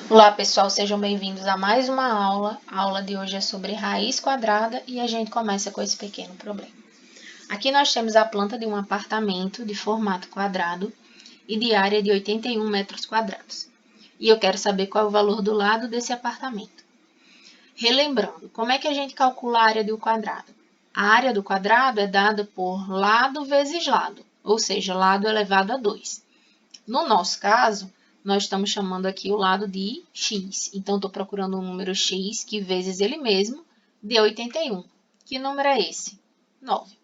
Olá pessoal, sejam bem-vindos a mais uma aula. A aula de hoje é sobre raiz quadrada e a gente começa com esse pequeno problema. Aqui nós temos a planta de um apartamento de formato quadrado e de área de 81 metros quadrados. E eu quero saber qual é o valor do lado desse apartamento. Relembrando, como é que a gente calcula a área do quadrado? A área do quadrado é dada por lado vezes lado, ou seja, lado elevado a 2. No nosso caso, nós estamos chamando aqui o lado de x. Então, estou procurando um número x que vezes ele mesmo dê 81. Que número é esse? 9.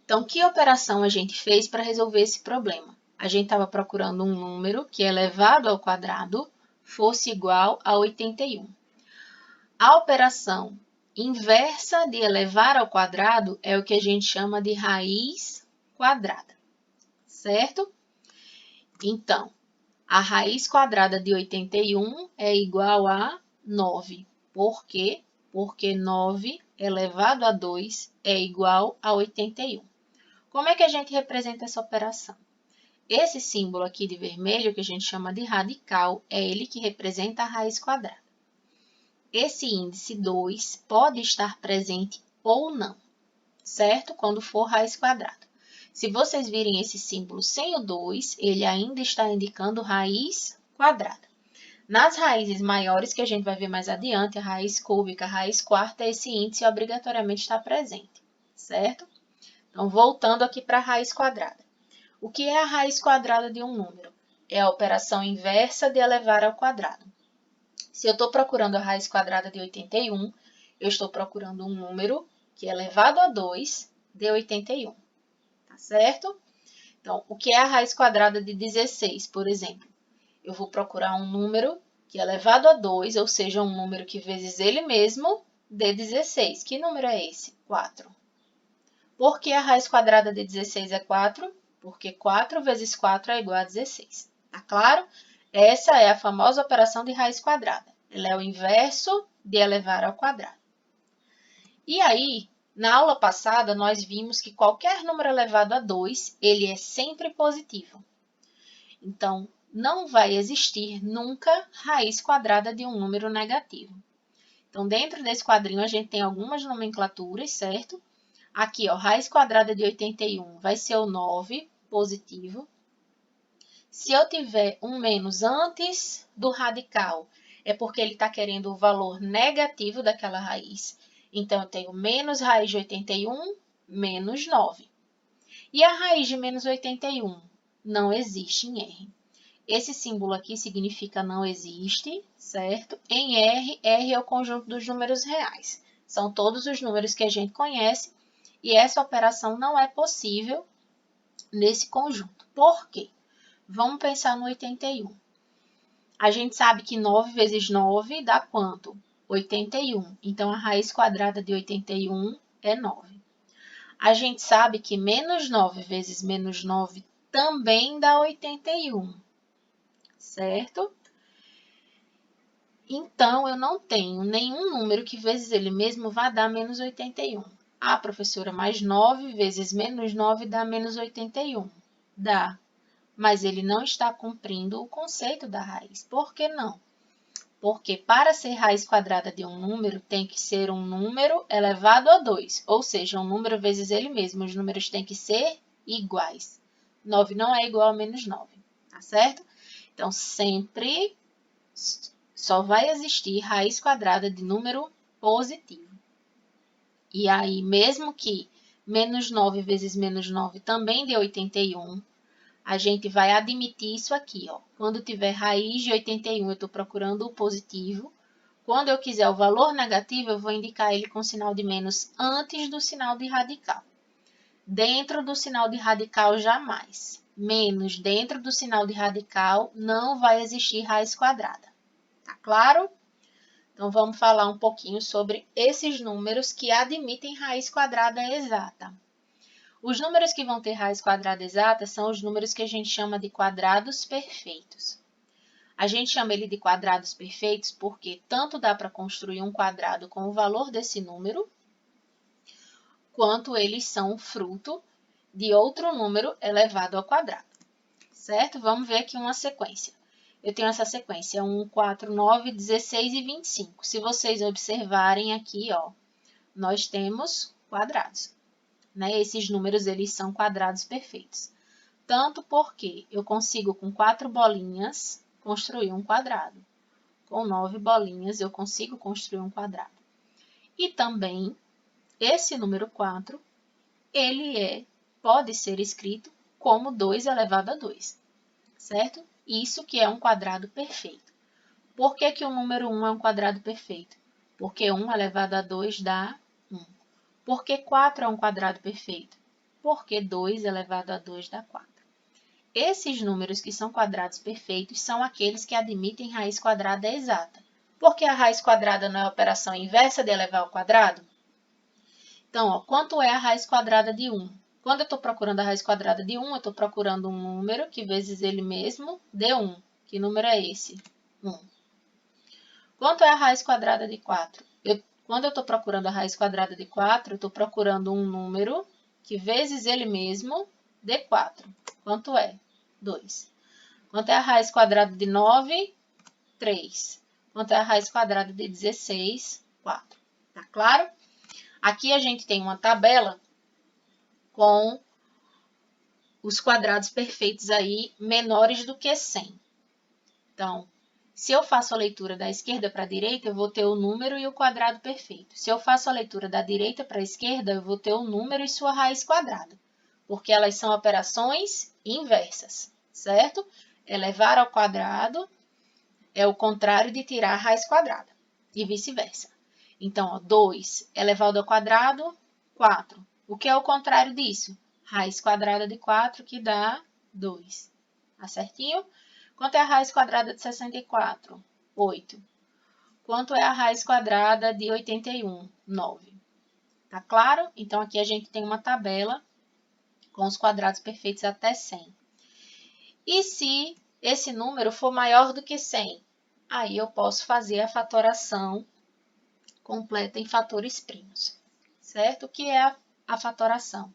Então, que operação a gente fez para resolver esse problema? A gente estava procurando um número que elevado ao quadrado fosse igual a 81. A operação inversa de elevar ao quadrado é o que a gente chama de raiz quadrada, certo? Então, a raiz quadrada de 81 é igual a 9. Por quê? Porque 9 elevado a 2 é igual a 81. Como é que a gente representa essa operação? Esse símbolo aqui de vermelho, que a gente chama de radical, é ele que representa a raiz quadrada. Esse índice 2 pode estar presente ou não, certo? Quando for raiz quadrada. Se vocês virem esse símbolo sem o 2, ele ainda está indicando raiz quadrada. Nas raízes maiores, que a gente vai ver mais adiante, a raiz cúbica, a raiz quarta, esse índice obrigatoriamente está presente, certo? Então, voltando aqui para a raiz quadrada. O que é a raiz quadrada de um número? É a operação inversa de elevar ao quadrado. Se eu estou procurando a raiz quadrada de 81, eu estou procurando um número que elevado a 2 dê 81. Tá certo? Então, o que é a raiz quadrada de 16, por exemplo? Eu vou procurar um número que elevado a 2, ou seja, um número que vezes ele mesmo dê 16. Que número é esse? 4. Por que a raiz quadrada de 16 é 4? Porque 4 vezes 4 é igual a 16. Tá claro? Essa é a famosa operação de raiz quadrada. Ela é o inverso de elevar ao quadrado. E aí, na aula passada, nós vimos que qualquer número elevado a 2, ele é sempre positivo. Então, não vai existir nunca raiz quadrada de um número negativo. Então, dentro desse quadrinho, a gente tem algumas nomenclaturas, certo? Aqui, ó, raiz quadrada de 81 vai ser o 9, positivo. Se eu tiver um menos antes do radical, é porque ele está querendo o valor negativo daquela raiz. Então, eu tenho menos raiz de 81, menos 9. E a raiz de menos 81 não existe em R. Esse símbolo aqui significa não existe, certo? Em R, R é o conjunto dos números reais. São todos os números que a gente conhece e essa operação não é possível nesse conjunto. Por quê? Vamos pensar no 81. A gente sabe que 9 vezes 9 dá quanto? 81. Então, a raiz quadrada de 81 é 9. A gente sabe que menos 9 vezes menos 9 também dá 81, certo? Então, eu não tenho nenhum número que vezes ele mesmo vá dar menos 81. Ah, professora, mas 9 vezes menos 9 dá menos 81. Dá, mas ele não está cumprindo o conceito da raiz. Por que não? Porque para ser raiz quadrada de um número, tem que ser um número elevado a 2, ou seja, um número vezes ele mesmo. Os números têm que ser iguais. 9 não é igual a menos 9, tá certo? Então, sempre só vai existir raiz quadrada de número positivo. E aí, mesmo que menos 9 vezes menos 9 também dê 81, a gente vai admitir isso aqui, ó. Quando tiver raiz de 81, eu estou procurando o positivo. Quando eu quiser o valor negativo, eu vou indicar ele com sinal de menos antes do sinal de radical. Dentro do sinal de radical, jamais. Menos dentro do sinal de radical, não vai existir raiz quadrada. Tá claro? Então, vamos falar um pouquinho sobre esses números que admitem raiz quadrada exata. Os números que vão ter raiz quadrada exata são os números que a gente chama de quadrados perfeitos. A gente chama ele de quadrados perfeitos porque tanto dá para construir um quadrado com o valor desse número, quanto eles são fruto de outro número elevado ao quadrado, certo? Vamos ver aqui uma sequência. eu tenho essa sequência, 1, 4, 9, 16 e 25. Se vocês observarem aqui, ó, nós temos quadrados, né? Esses números, eles são quadrados perfeitos. Tanto porque eu consigo, com 4 bolinhas, construir um quadrado. Com 9 bolinhas, eu consigo construir um quadrado. E também, esse número 4, ele pode ser escrito como 2 elevado a 2, certo? Isso que é um quadrado perfeito. Por que que o número 1 é um quadrado perfeito? Porque 1 elevado a 2 dá 1. Por que 4 é um quadrado perfeito? Porque 2 elevado a 2 dá 4. Esses números que são quadrados perfeitos são aqueles que admitem raiz quadrada exata. Porque a raiz quadrada não é a operação inversa de elevar ao quadrado? Então, ó, quanto é a raiz quadrada de 1? Quando eu estou procurando a raiz quadrada de 1, eu estou procurando um número que vezes ele mesmo dê 1. Que número é esse? 1. Quanto é a raiz quadrada de 4? Quando eu estou procurando a raiz quadrada de 4, eu estou procurando um número que vezes ele mesmo dê 4. Quanto é? 2. Quanto é a raiz quadrada de 9? 3. Quanto é a raiz quadrada de 16? 4. Tá claro? Aqui a gente tem uma tabela com os quadrados perfeitos aí menores do que 100. Então, se eu faço a leitura da esquerda para a direita, eu vou ter o número e o quadrado perfeito. Se eu faço a leitura da direita para a esquerda, eu vou ter o número e sua raiz quadrada, porque elas são operações inversas, certo? Elevar ao quadrado é o contrário de tirar a raiz quadrada, e vice-versa. Então, ó, 2 elevado ao quadrado, 4. O que é o contrário disso? Raiz quadrada de 4, que dá 2. Tá certinho? Quanto é a raiz quadrada de 64? 8. Quanto é a raiz quadrada de 81? 9. Tá claro? Então, aqui a gente tem uma tabela com os quadrados perfeitos até 100. E se esse número for maior do que 100? Aí eu posso fazer a fatoração completa em fatores primos, certo? O que é a fatoração?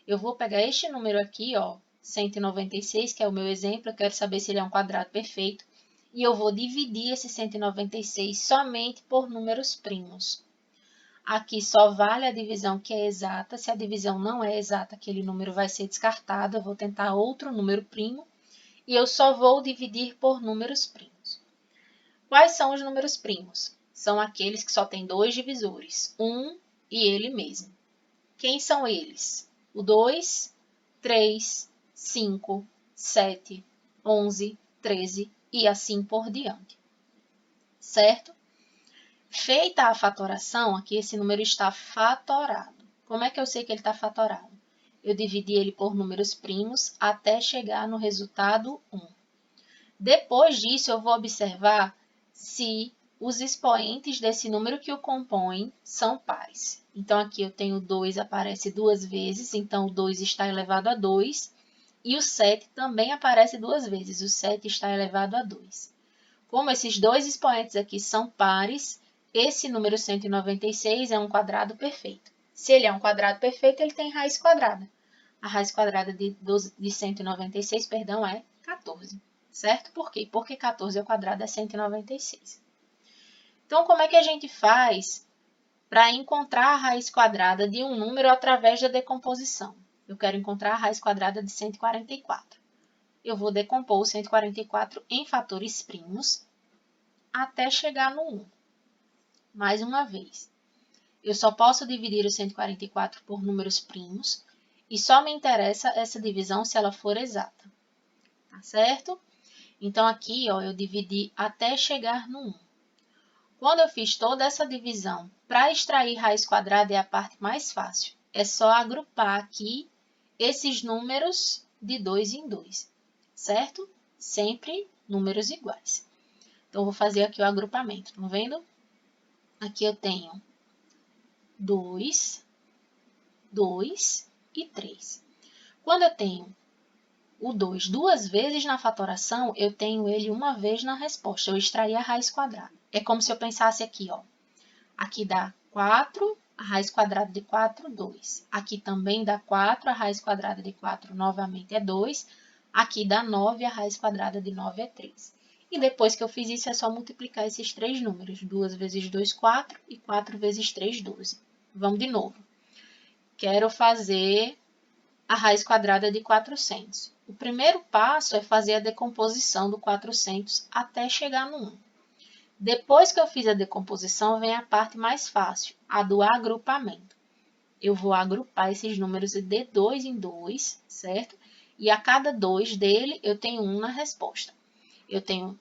Eu vou pegar este número aqui, ó, 196, que é o meu exemplo, eu quero saber se ele é um quadrado perfeito, e eu vou dividir esse 196 somente por números primos. Aqui só vale a divisão que é exata, se a divisão não é exata, aquele número vai ser descartado, eu vou tentar outro número primo, e eu só vou dividir por números primos. Quais são os números primos? São aqueles que só têm 2 divisores, 1 e ele mesmo. Quem são eles? O 2, 3, 5, 7, 11, 13 e assim por diante. Certo? Feita a fatoração, aqui esse número está fatorado. Como é que eu sei que ele está fatorado? Eu dividi ele por números primos até chegar no resultado 1. Depois disso, eu vou observar se os expoentes desse número que o compõem são pares. Então, aqui eu tenho 2, aparece 2 vezes, então o 2 está elevado a 2. E o 7 também aparece 2 vezes, o 7 está elevado a 2. Como esses dois expoentes aqui são pares, esse número 196 é um quadrado perfeito. Se ele é um quadrado perfeito, ele tem raiz quadrada. A raiz quadrada de 196, perdão, é 14. Certo? Por quê? Porque 14 ao quadrado é 196. Então, como é que a gente faz para encontrar a raiz quadrada de um número através da decomposição? Eu quero encontrar a raiz quadrada de 144. Eu vou decompor o 144 em fatores primos até chegar no 1. Mais uma vez, eu só posso dividir o 144 por números primos e só me interessa essa divisão se ela for exata. Tá certo? Então, aqui, ó, eu dividi até chegar no 1. Quando eu fiz toda essa divisão, para extrair raiz quadrada é a parte mais fácil. É só agrupar aqui esses números de 2 em 2, certo? Sempre números iguais. Então, vou fazer aqui o agrupamento, estão vendo? Aqui eu tenho 2, 2 e 3. Quando eu tenho o 2 duas vezes na fatoração, eu tenho ele uma vez na resposta. Eu extraí a raiz quadrada. É como se eu pensasse aqui, ó. Aqui dá 4, a raiz quadrada de 4, 2. Aqui também dá 4, a raiz quadrada de 4 novamente é 2. Aqui dá 9, a raiz quadrada de 9 é 3. E depois que eu fiz isso, é só multiplicar esses três números. 2 vezes 2, 4 e 4 vezes 3, 12. Vamos de novo. Quero fazer a raiz quadrada de 400. O primeiro passo é fazer a decomposição do 400 até chegar no 1. Depois que eu fiz a decomposição, vem a parte mais fácil, a do agrupamento. Eu vou agrupar esses números de 2 em 2, certo? E a cada 2 dele, eu tenho 1 na resposta. Eu tenho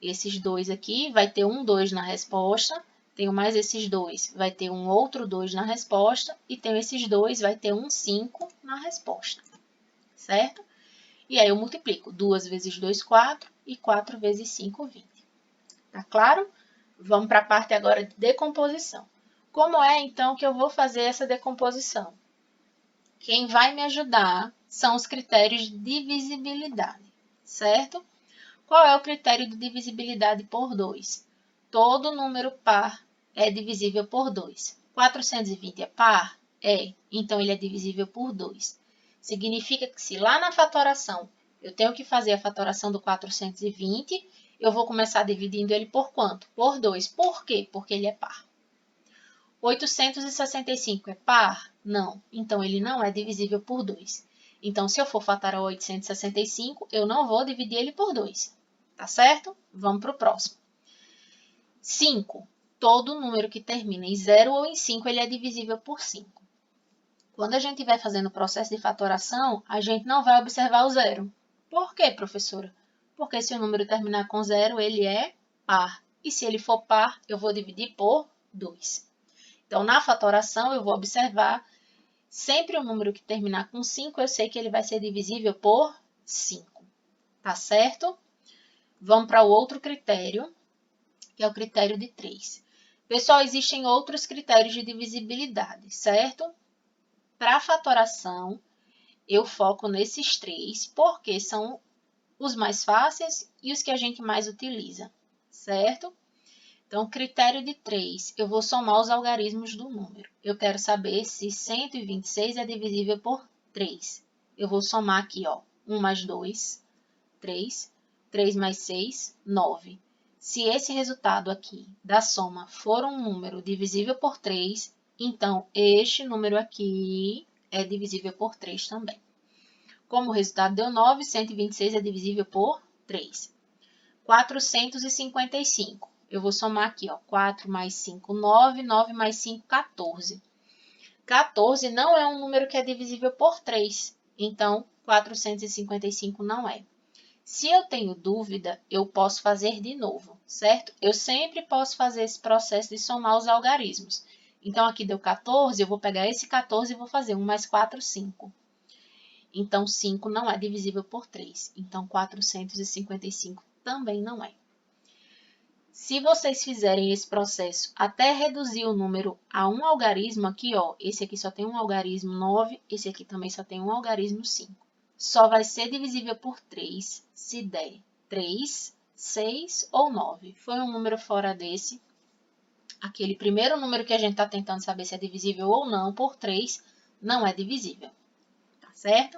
esses 2 aqui, vai ter um 2 na resposta. Tenho mais esses 2, vai ter um outro 2 na resposta. E tenho esses 2, vai ter um 5 na resposta, certo? E aí eu multiplico 2 vezes 2, 4 e 4 vezes 5, 20. Tá claro? Vamos para a parte agora de decomposição. Como é, então, que eu vou fazer essa decomposição? Quem vai me ajudar são os critérios de divisibilidade, certo? Qual é o critério de divisibilidade por 2? Todo número par é divisível por 2. 420 é par? É. Então, ele é divisível por 2. Significa que se lá na fatoração eu tenho que fazer a fatoração do 420, eu vou começar dividindo ele por quanto? Por 2. Por quê? Porque ele é par. 865 é par? Não. Então, ele não é divisível por 2. Então, se eu for fatorar 865, eu não vou dividir ele por 2. Tá certo? Vamos para o próximo. 5. Todo número que termina em 0 ou em 5, ele é divisível por 5. Quando a gente estiver fazendo o processo de fatoração, a gente não vai observar o zero. Por quê, professora? Porque se o número terminar com 0, ele é par. E se ele for par, eu vou dividir por 2. Então, na fatoração, eu vou observar sempre o número que terminar com 5, eu sei que ele vai ser divisível por 5. Tá certo? Vamos para o outro critério, que é o critério de 3. Pessoal, existem outros critérios de divisibilidade, certo? Para a fatoração, eu foco nesses 3, porque são os mais fáceis e os que a gente mais utiliza, certo? Então, critério de 3, eu vou somar os algarismos do número. Eu quero saber se 126 é divisível por 3. Eu vou somar aqui, ó, 1 mais 2, 3, 3 mais 6, 9. Se esse resultado aqui da soma for um número divisível por 3, então este número aqui é divisível por 3 também. Como o resultado deu 9, 126 é divisível por 3. 455. Eu vou somar aqui, ó, 4 mais 5, 9, 9 mais 5, 14. 14 não é um número que é divisível por 3, então 455 não é. Se eu tenho dúvida, eu posso fazer de novo, certo? Eu sempre posso fazer esse processo de somar os algarismos. Então, aqui deu 14, eu vou pegar esse 14 e vou fazer 1 mais 4, 5. Então, 5 não é divisível por 3. Então, 455 também não é. Se vocês fizerem esse processo até reduzir o número a um algarismo, aqui, ó, esse aqui só tem um algarismo 9, esse aqui também só tem um algarismo 5. Só vai ser divisível por 3 se der 3, 6 ou 9. Foi um número fora desse. Aquele primeiro número que a gente está tentando saber se é divisível ou não por 3, não é divisível. Tá certo?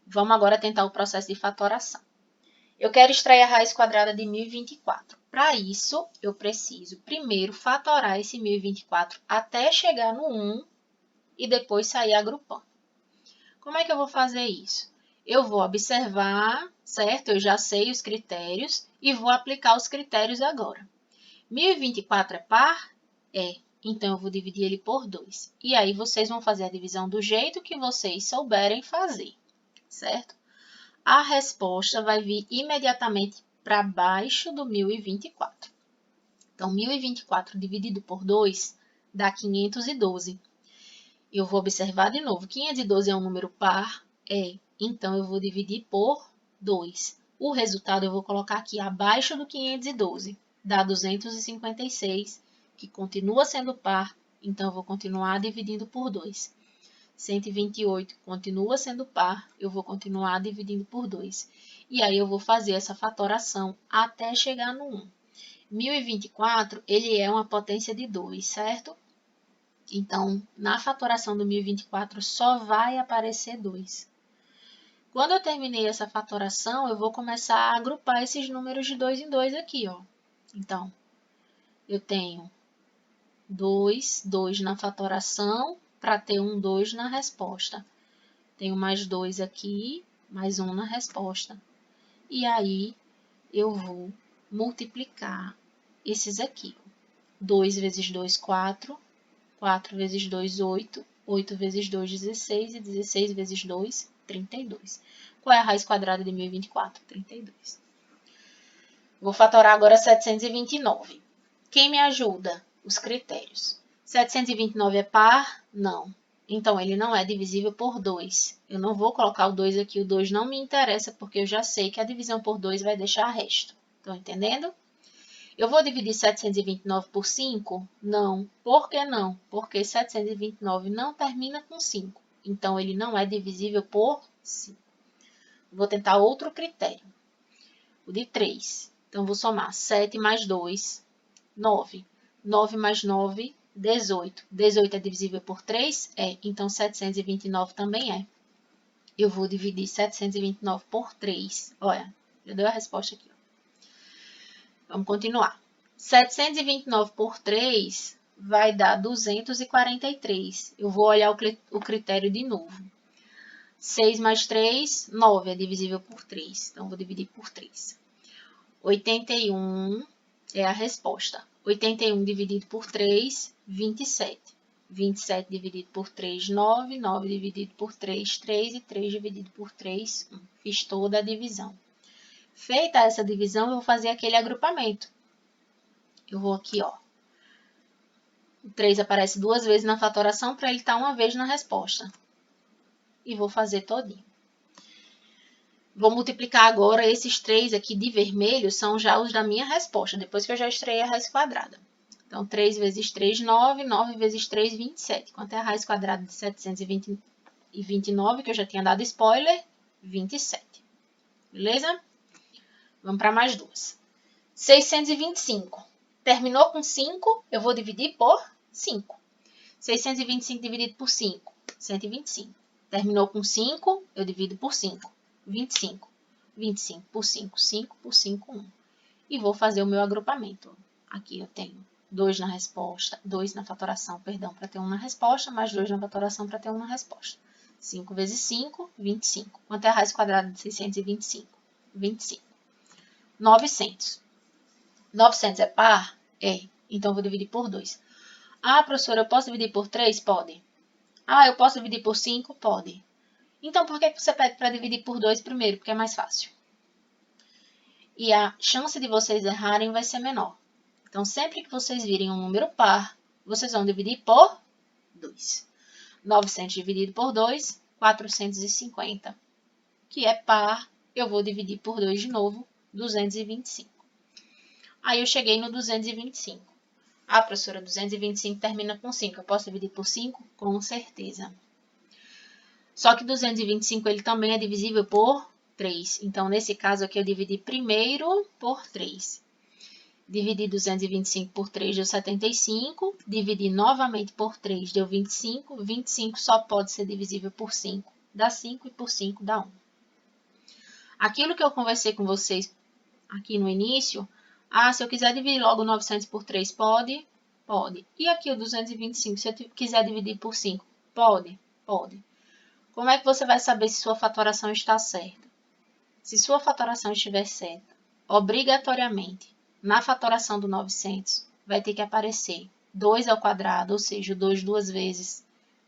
Vamos agora tentar o processo de fatoração. Eu quero extrair a raiz quadrada de 1024. Para isso, eu preciso primeiro fatorar esse 1024 até chegar no 1 e depois sair agrupando. Como é que eu vou fazer isso? Eu vou observar, certo? Eu já sei os critérios e vou aplicar os critérios agora. 1024 é par? É. Então, eu vou dividir ele por 2. E aí, vocês vão fazer a divisão do jeito que vocês souberem fazer, certo? A resposta vai vir imediatamente para baixo do 1024. Então, 1024 dividido por 2 dá 512. Eu vou observar de novo. 512 é um número par? É. Então, eu vou dividir por 2. O resultado eu vou colocar aqui abaixo do 512. Dá 256, que continua sendo par. Então, eu vou continuar dividindo por 2. 128 continua sendo par, eu vou continuar dividindo por 2. E aí, eu vou fazer essa fatoração até chegar no 1. 1024, ele é uma potência de 2, certo? Então, na fatoração do 1024, só vai aparecer 2. Quando eu terminei essa fatoração, eu vou começar a agrupar esses números de 2 em 2 aqui, ó. Então, eu tenho 2 na fatoração para ter um 2 na resposta. Tenho mais 2 aqui, mais 1 na resposta. E aí, eu vou multiplicar esses aqui. 2 vezes 2, 4. 4 vezes 2, 8. 8 vezes 2, 16. E 16 vezes 2, 32. Qual é a raiz quadrada de 1024? 32. Vou fatorar agora 729. Quem me ajuda? Os critérios. 729 é par? Não. Então, ele não é divisível por 2. Eu não vou colocar o 2 aqui, o 2 não me interessa, porque eu já sei que a divisão por 2 vai deixar resto. Estão entendendo? Eu vou dividir 729 por 5? Não. Por que não? Porque 729 não termina com 5. Então, ele não é divisível por 5. Vou tentar outro critério. O de 3. Então, vou somar 7 mais 2, 9. 9 mais 9, 18. 18 é divisível por 3? É. Então, 729 também é. Eu vou dividir 729 por 3. Olha, já deu a resposta aqui. Vamos continuar. 729 por 3 vai dar 243. Eu vou olhar o critério de novo. 6 mais 3, 9 é divisível por 3. Então, vou dividir por 3. 81 é a resposta. 81 dividido por 3, 27. 27 dividido por 3, 9. 9 dividido por 3, 3. E 3 dividido por 3, 1. Fiz toda a divisão. Feita essa divisão, eu vou fazer aquele agrupamento. Eu vou aqui, ó. O 3 aparece 2 vezes na fatoração para ele estar uma vez na resposta. E vou fazer todinho. Vou multiplicar agora esses 3 aqui de vermelho, são já os da minha resposta, depois que eu já extraí a raiz quadrada. Então, 3 vezes 3, 9. 9 vezes 3, 27. Quanto é a raiz quadrada de 729, que eu já tinha dado spoiler? 27. Beleza? Vamos para mais duas. 625. Terminou com 5, eu vou dividir por 5. 625 dividido por 5, 125. Terminou com 5, eu divido por 5. 25. 25 por 5, 5 por 5, 1. E vou fazer o meu agrupamento. Aqui eu tenho 2 na resposta, 2 na fatoração, perdão, para ter 1 na resposta, mais 2 na fatoração para ter 1 na resposta. 5 vezes 5, 25. Quanto é a raiz quadrada de 625? 25. 900. 900 é par? É. Então, eu vou dividir por 2. Ah, professora, eu posso dividir por 3? Pode. Ah, eu posso dividir por 5? Pode. Então, por que você pede para dividir por 2 primeiro? Porque é mais fácil. E a chance de vocês errarem vai ser menor. Então, sempre que vocês virem um número par, vocês vão dividir por 2. 900 dividido por 2, 450. Que é par, eu vou dividir por 2 de novo, 225. Aí, eu cheguei no 225. Ah, professora, 225 termina com 5. Eu posso dividir por 5? Com certeza. Só que 225 ele também é divisível por 3. Então, nesse caso aqui, eu dividi primeiro por 3. Dividi 225 por 3 deu 75. Dividi novamente por 3 deu 25. 25 só pode ser divisível por 5. Dá 5 e por 5 dá 1. Aquilo que eu conversei com vocês aqui no início. Ah, se eu quiser dividir logo 900 por 3, pode? Pode. E aqui o 225, se eu quiser dividir por 5, pode? Pode. Como é que você vai saber se sua fatoração está certa? Se sua fatoração estiver certa, obrigatoriamente, na fatoração do 900, vai ter que aparecer 2 ao quadrado, ou seja, o 2 duas vezes,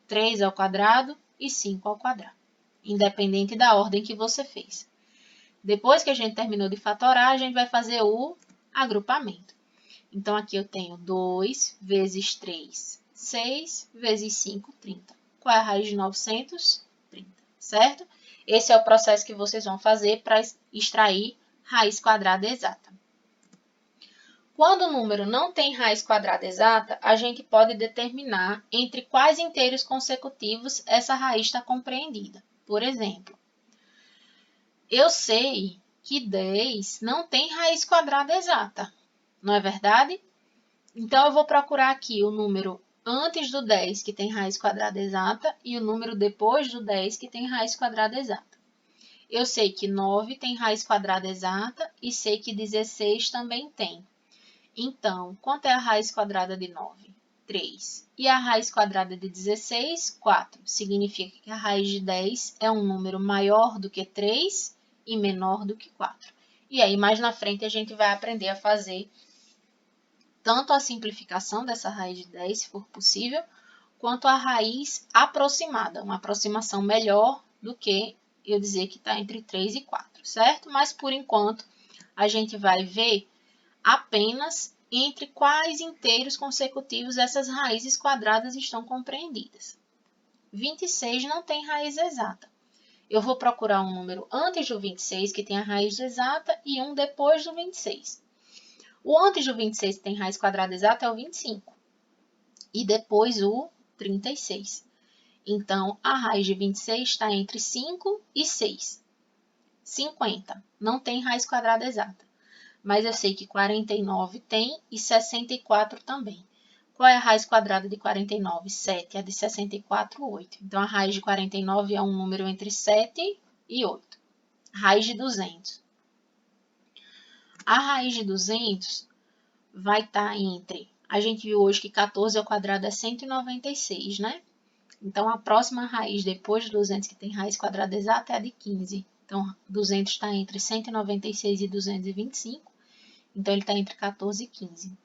3 ao quadrado e 5 ao quadrado, independente da ordem que você fez. Depois que a gente terminou de fatorar, a gente vai fazer o agrupamento. Então, aqui eu tenho 2 vezes 3, 6 vezes 5, 30. Qual é a raiz de 900? 30, certo? Esse é o processo que vocês vão fazer para extrair raiz quadrada exata. Quando o número não tem raiz quadrada exata, a gente pode determinar entre quais inteiros consecutivos essa raiz está compreendida. Por exemplo, eu sei que 10 não tem raiz quadrada exata, não é verdade? Então, eu vou procurar aqui o número antes do 10, que tem raiz quadrada exata, e o número depois do 10, que tem raiz quadrada exata. Eu sei que 9 tem raiz quadrada exata e sei que 16 também tem. Então, quanto é a raiz quadrada de 9? 3. E a raiz quadrada de 16? 4. Significa que a raiz de 10 é um número maior do que 3 e menor do que 4. E aí, mais na frente, a gente vai aprender a fazer tanto a simplificação dessa raiz de 10, se for possível, quanto a raiz aproximada, uma aproximação melhor do que eu dizer que está entre 3 e 4, certo? Mas, por enquanto, a gente vai ver apenas entre quais inteiros consecutivos essas raízes quadradas estão compreendidas. 26 não tem raiz exata. Eu vou procurar um número antes do 26 que tem a raiz exata e um depois do 26. O antes do 26 que tem raiz quadrada exata é o 25 e depois o 36. Então, a raiz de 26 está entre 5 e 6. 50 não tem raiz quadrada exata. Mas eu sei que 49 tem e 64 também. Qual é a raiz quadrada de 49? 7. A de 64, 8. Então, a raiz de 49 é um número entre 7 e 8. Raiz de 200. A raiz de 200 vai estar entre... A gente viu hoje que 14 ao quadrado é 196, né? Então, a próxima raiz depois de 200 que tem raiz quadrada exata é a de 15. Então, 200 está entre 196 e 225. Então, ele está entre 14 e 15.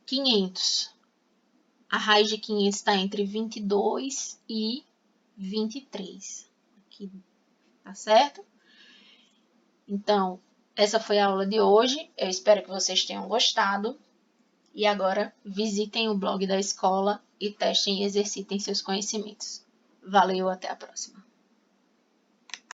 500. A raiz de 500 está entre 22 e 23. Aqui, tá certo? Então, essa foi a aula de hoje. Eu espero que vocês tenham gostado. E agora, visitem o blog da escola e testem e exercitem seus conhecimentos. Valeu, até a próxima.